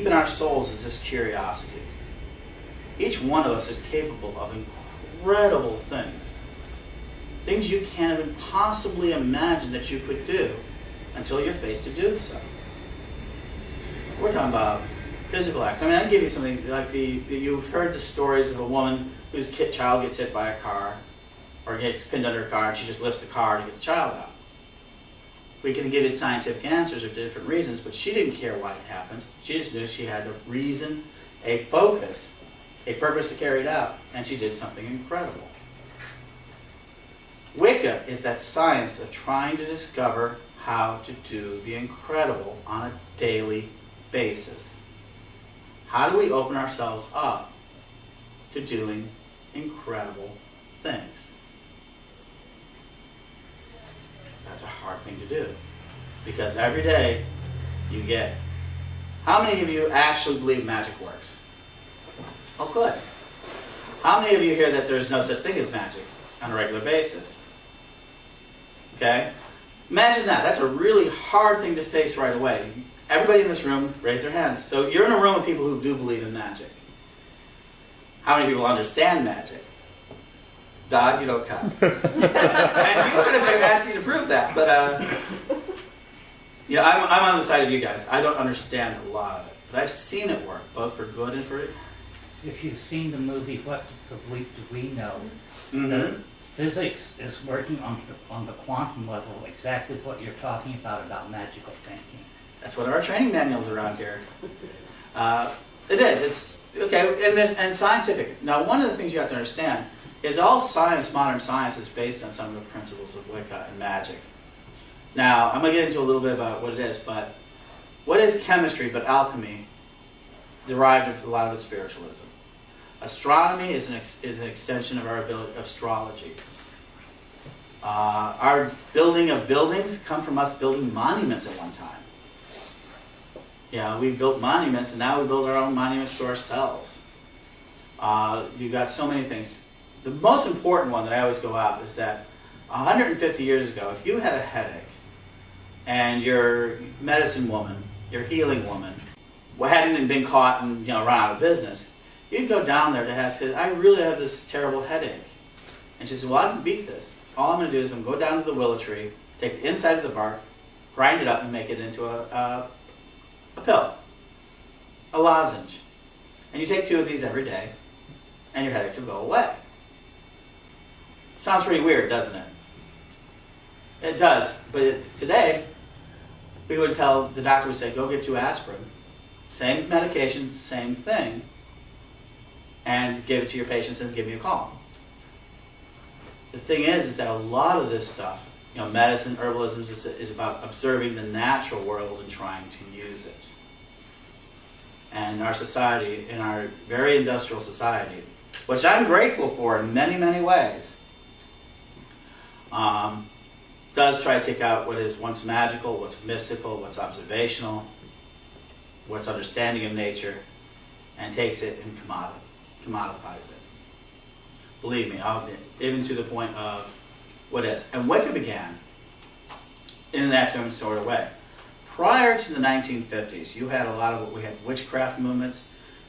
deep in our souls is this curiosity. Each one of us is capable of incredible things. Things you can't even possibly imagine that you could do until you're faced to do so. We're talking about physical acts. I mean, I can give you something like you've heard the stories of a woman whose child gets hit by a car or gets pinned under a car and she just lifts the car to get the child out. We can give it scientific answers or different reasons, but she didn't care why it happened. She just knew she had a reason, a focus, a purpose to carry it out, and she did something incredible. Wicca is that science of trying to discover how to do the incredible on a daily basis. How do we open ourselves up to doing incredible things? That's a hard thing to do, because every day you get... How many of you actually believe magic works? Oh, good. How many of you hear that there's no such thing as magic on a regular basis? Okay? Imagine that. That's a really hard thing to face right away. Everybody in this room, raise their hands. So you're in a room of people who do believe in magic. How many people understand magic? Dodd, you don't count. And you could have asked me to prove that, but you know, I'm on the side of you guys. I don't understand a lot of it, but I've seen it work, both for good and for evil. If you've seen the movie What Do We Know, Mm-hmm. the physics is working on the quantum level exactly what you're talking about magical thinking. That's what our training manuals around here. It is. It's okay, and scientific. Now, one of the things you have to understand is all science, modern science, is based on some of the principles of Wicca and magic. Now, I'm going to get into a little bit about what it is, but what is chemistry but alchemy derived from a lot of its spiritualism? Astronomy is an extension of our ability of astrology. Our building of buildings come from us building monuments at one time. Yeah, we built monuments, and now we build our own monuments to ourselves. You've got so many things. The most important one that I always go out is that 150 years ago, if you had a headache and your medicine woman, your healing woman, hadn't been caught and run out of business, you'd go down there to ask her, I really have this terrible headache. And she said, well, I can beat this. All I'm going to do is I'm going to go down to the willow tree, take the inside of the bark, grind it up, and make it into a pill, a lozenge. And you take 2 of these every day, and your headaches will go away. Sounds pretty weird, doesn't it? It does, but today, we would tell, the doctor would say, go get 2 aspirin, same medication, same thing, and give it to your patients and give me a call. The thing is that a lot of this stuff, medicine, herbalism, is about observing the natural world and trying to use it. And our society, in our very industrial society, which I'm grateful for in many, many ways, does try to take out what is once magical, what's mystical, what's observational, what's understanding of nature, and takes it and commodifies it. Believe me, even to the point of what is. And Wicca began in that same sort of way. Prior to the 1950s, you had a lot of we had witchcraft movements,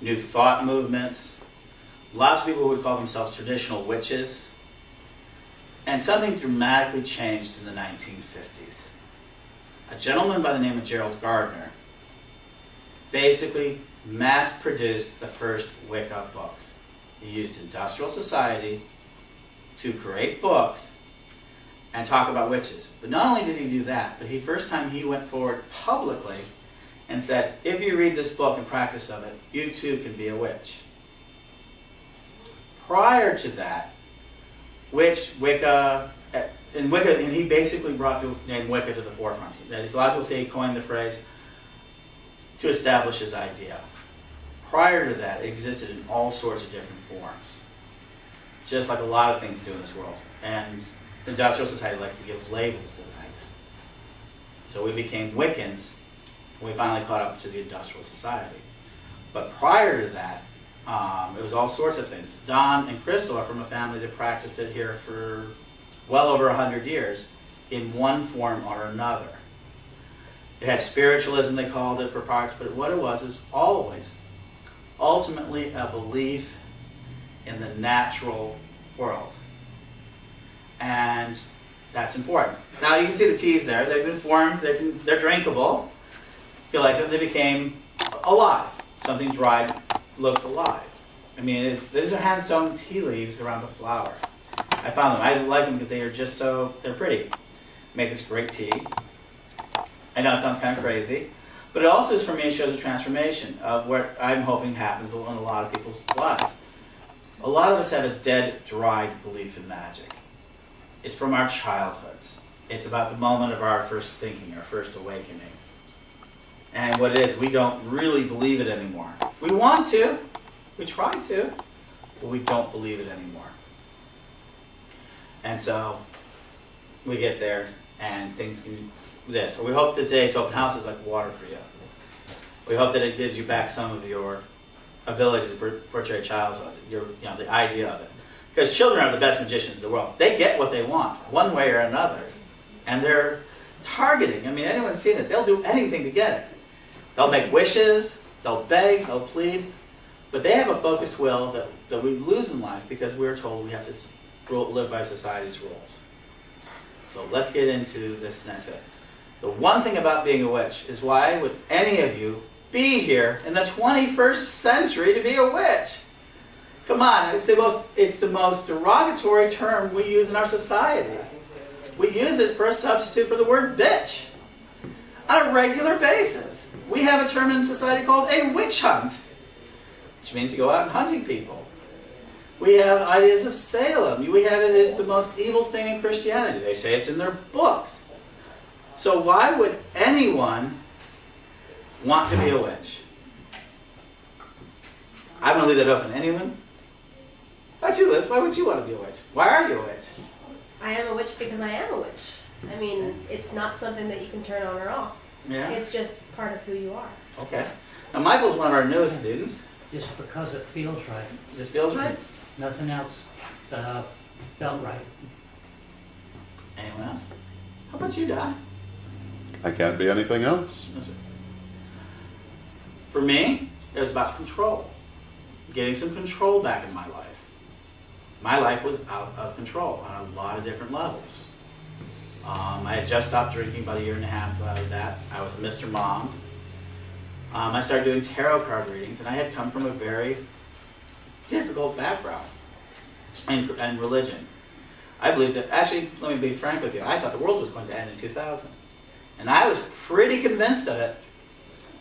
New Thought movements, lots of people who would call themselves traditional witches, and something dramatically changed in the 1950s. A gentleman by the name of Gerald Gardner basically mass-produced the first Wicca books. He used industrial society to create books and talk about witches. But not only did he do that, but first time he went forward publicly and said, if you read this book and practice of it, you too can be a witch. Prior to that, Wicca, and he basically brought the name Wicca to the forefront. A lot of people say he coined the phrase to establish his idea. Prior to that, it existed in all sorts of different forms, just like a lot of things do in this world. And industrial society likes to give labels to things. So we became Wiccans, and we finally caught up to the industrial society. But prior to that, it was all sorts of things. Don and Crystal are from a family that practiced it here for well over 100 years in one form or another. It had spiritualism, they called it, for parts, but what it was is always, ultimately, a belief in the natural world. And that's important. Now you can see the teas there. They've been formed. They're drinkable. Feel like they became alive. Something dried looks alive. I mean, these are hand-sewn tea leaves around a flower. I found them. I like them because they are just so, they're pretty. Make this great tea. I know it sounds kind of crazy, but it also is, for me, it shows a transformation of what I'm hoping happens in a lot of people's lives. A lot of us have a dead, dried belief in magic. It's from our childhoods. It's about the moment of our first thinking, our first awakening. And what it is, we don't really believe it anymore. We want to, we try to, but we don't believe it anymore. And so we get there and things can be this. So we hope that today's open house is like water for you. We hope that it gives you back some of your ability to portray childhood, the idea of it. Because children are the best magicians in the world. They get what they want, one way or another. And they're targeting. I mean, anyone's seen it. They'll do anything to get it. They'll make wishes, they'll beg, they'll plead. But they have a focused will that we lose in life because we're told we have to live by society's rules. So let's get into this next bit. The one thing about being a witch is, why would any of you be here in the 21st century to be a witch? Come on, it's the most derogatory term we use in our society. We use it for a substitute for the word bitch on a regular basis. We have a term in society called a witch hunt, which means you go out and hunting people. We have ideas of Salem. We have it as the most evil thing in Christianity. They say it's in their books. So why would anyone want to be a witch? I'm going to leave that open. Anyone? How about you, Liz? Why would you want to be a witch? Why are you a witch? I am a witch because I am a witch. I mean, it's not something that you can turn on or off. Yeah. It's just part of who you are. Okay. Now, Michael's one of our newest students. Just because it feels right. This feels right? Nothing else felt right. Anyone else? How about you, Doc? I can't be anything else. For me, it was about control. Getting some control back in my life. My life was out of control on a lot of different levels. I had just stopped drinking about a year and a half out of that. I was Mr. Mom. I started doing tarot card readings, and I had come from a very difficult background and religion. I believed that, actually, let me be frank with you, I thought the world was going to end in 2000. And I was pretty convinced of it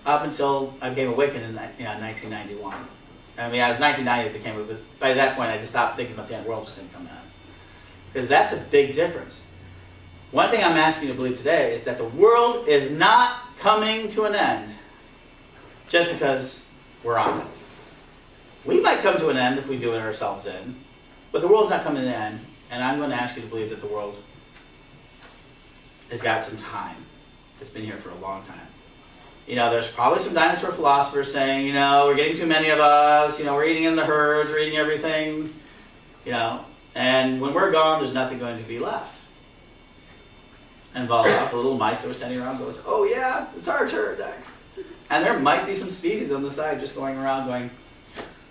up until I became awakened in 1991. I mean, I was 1990, it became, but by that point I just stopped thinking about the end world was going to come in. Because that's a big difference. One thing I'm asking you to believe today is that the world is not coming to an end just because we're on it. We might come to an end if we do it ourselves in, but the world's not coming to an end, and I'm going to ask you to believe that the world has got some time. It's been here for a long time. There's probably some dinosaur philosophers saying, we're getting too many of us, we're eating in the herds, we're eating everything, and when we're gone, there's nothing going to be left. And voila, the little mice that were standing around goes, oh yeah, it's our turn next. And there might be some species on the side just going around going,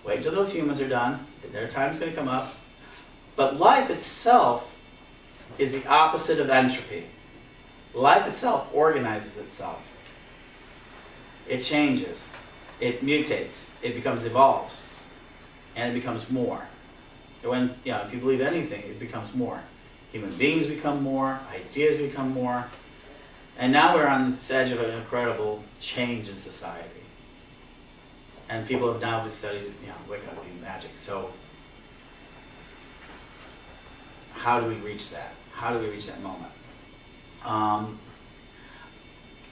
wait till those humans are done, their time's going to come up. But life itself is the opposite of entropy. Life itself organizes itself. It changes, it mutates, it evolves, and it becomes more. If you believe anything, it becomes more. Human beings become more, ideas become more, and now we're on the edge of an incredible change in society. And people have now studied, wake up, being magic. So, how do we reach that? How do we reach that moment?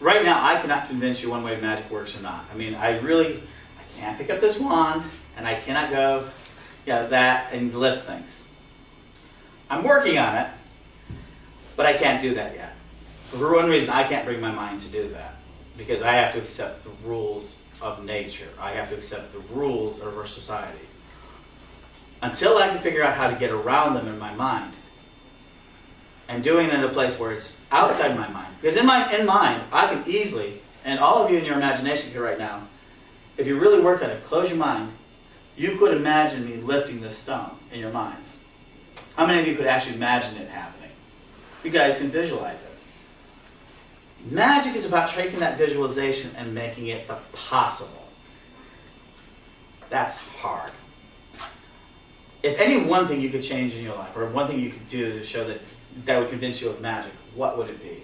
Right now, I cannot convince you one way magic works or not. I mean, I can't pick up this wand, and I cannot go, that, and lift things. I'm working on it, but I can't do that yet. For one reason, I can't bring my mind to do that, because I have to accept the rules of nature. I have to accept the rules of our society. Until I can figure out how to get around them in my mind, and doing it in a place where it's outside my mind. Because in mind, I can easily, and all of you in your imagination here right now, if you really work at it, close your mind, you could imagine me lifting this stone in your minds. How many of you could actually imagine it happening? You guys can visualize it. Magic is about taking that visualization and making it the possible. That's hard. If any one thing you could change in your life, or one thing you could do to show that would convince you of magic, what would it be?